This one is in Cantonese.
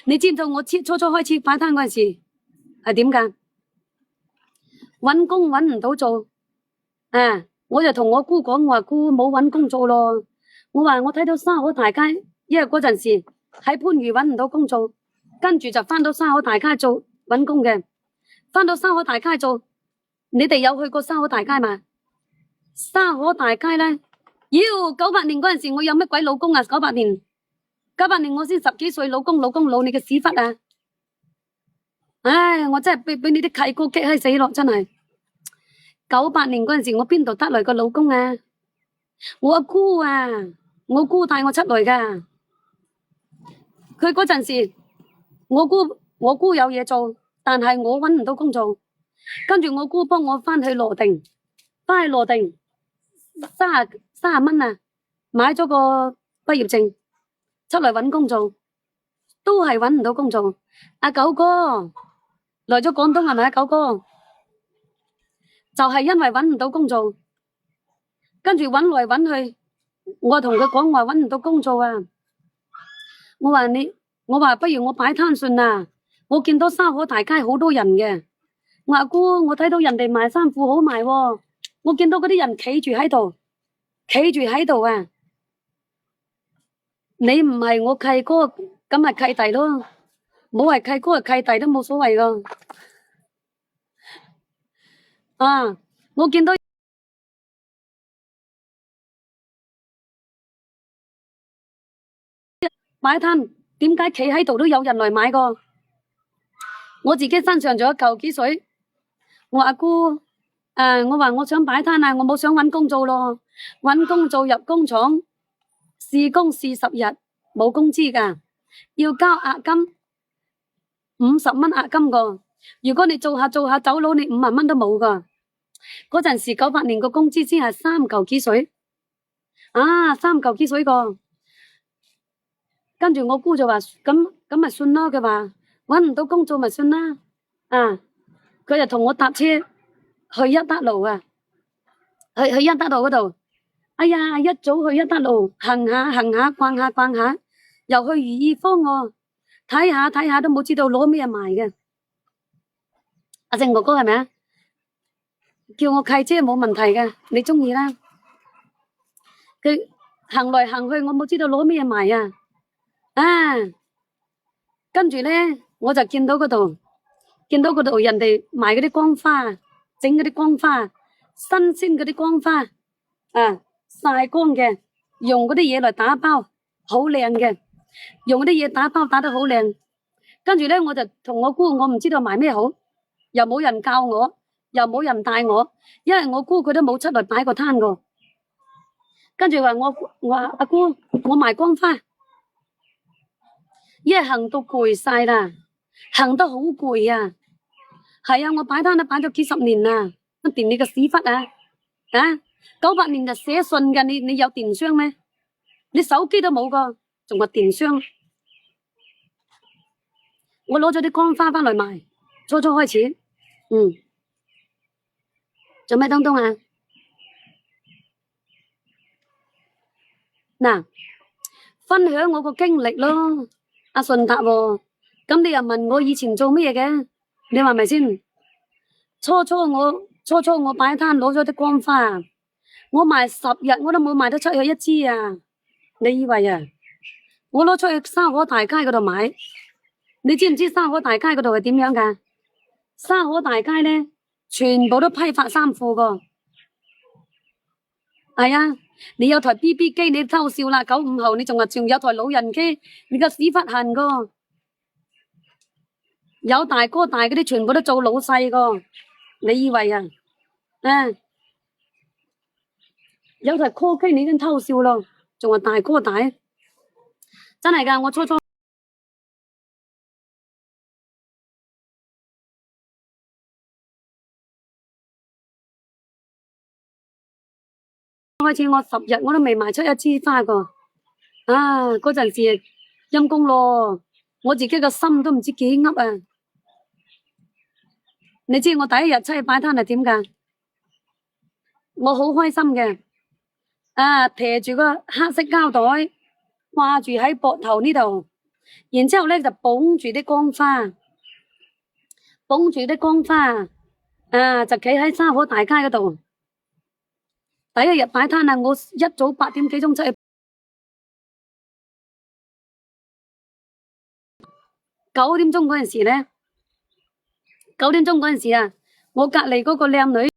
你知唔知我初初開始擺攤嗰陣時係點㗎？搵工搵唔到做，我就同我姑講，我話姑冇搵工做咯。我話我睇到沙河大街，因為嗰陣時喺番禺搵唔到工做，跟住就翻到沙河大街做搵工嘅。翻到沙河大街做，你哋有去過沙河大街嘛？沙河大街咧，妖98年嗰陣時我有乜鬼老公啊？98年我先10幾歲，老公老你嘅屎忽啊！唉，我真係俾你啲契哥激閪死咯，真係。98年嗰陣時我邊度得來個老公啊？我阿姑啊，我姑帶我出來噶。佢嗰陣時，我姑有嘢做，但係我搵唔到工做，跟住我姑幫我翻去羅定30蚊啊，買咗個畢業證出嚟搵工做，都係搵唔到工做。阿九哥來咗廣東係咪啊？九哥就係因為搵唔到工做，跟住搵來搵去，我同佢講話搵唔到工做啊！我話不如我擺攤算啦。我見到沙河大街好多人嘅，我話姑，我睇到人哋賣衫褲好賣喎，我見到嗰啲人企住喺度啊！你唔係我契哥，咁咪契弟咯，冇係契哥係契弟都冇所謂噶。我見到擺攤，點解企喺度都有人來買個？我自己身上仲有嚿幾水，我阿姑，我話我想擺攤啊，我冇想搵工做咯，搵工做入工廠，試工試10日，冇工資噶，要交押金50蚊押金個。如果你做下走佬，你5萬蚊都冇噶。嗰陣時98年個工資先係3嚿幾水，3嚿幾水個。跟住我姑就話咁咪算咯，佢話搵唔到工做咪算啦。佢就同我搭車去一德路啊，去一德路嗰度。哎呀，一早去一德路行下逛下，又去如意坊喎，睇下都冇知道攞咩賣嘅。阿正哥哥係咪啊？叫我契姐冇問題嘅，你中意啦。佢行來行去，我冇知道攞咩賣啊！跟住咧，我就見到嗰度人哋賣嗰啲光花，整嗰啲光花，新鮮嗰啲光花，曬乾嘅，用嗰啲嘢嚟打包，好靚嘅，用嗰啲嘢打包打得好靚。跟住咧，我就同我姑，我唔知道賣咩好，又冇人教我，又冇人帶我，因為我姑佢都冇出嚟擺過攤個。跟住話我話阿姑，我賣光花。因為行到攰晒啦，行得好攰啊！係啊，我擺攤都擺咗幾十年啦，乜掂你個屎忽啊！98年就寫信㗎，你有電商咩？你手機都冇個，仲話電商？我攞咗啲光花翻嚟賣，初開始，做咩東東啊？嗱，分享我個經歷咯。阿順達喎，咁你又問我以前做咩嘅？你話咪先？初初我擺攤攞咗啲光花，我賣10日我都冇賣得出去一支啊！你以為啊？我攞出去沙河大街嗰度買，你知唔知沙河大街嗰度係點樣噶？沙河大街咧，全部都批發衫褲個。係啊，你有台 BB 機，你偷笑啦！95後你仲有台老人機，你個屎忽痕個。有大哥大嗰啲全部都做老細個，你以為啊？有台 call 機你已經偷笑咯，仲話大哥大，真係噶！我初開始我10日我都未賣出一支花個，嗰陣時陰公咯，我自己個心都唔知幾噏啊！你知我第一日出去擺攤係點噶？我好開心嘅，提住個黑色膠袋掛住喺膊頭呢度，然之後咧就捧住啲光花，就企喺沙河大街嗰度。第一日擺攤啊，我一早8點幾鐘出去，9點鐘嗰陣時咧，9點鐘嗰陣時啊，我隔離嗰個靚女。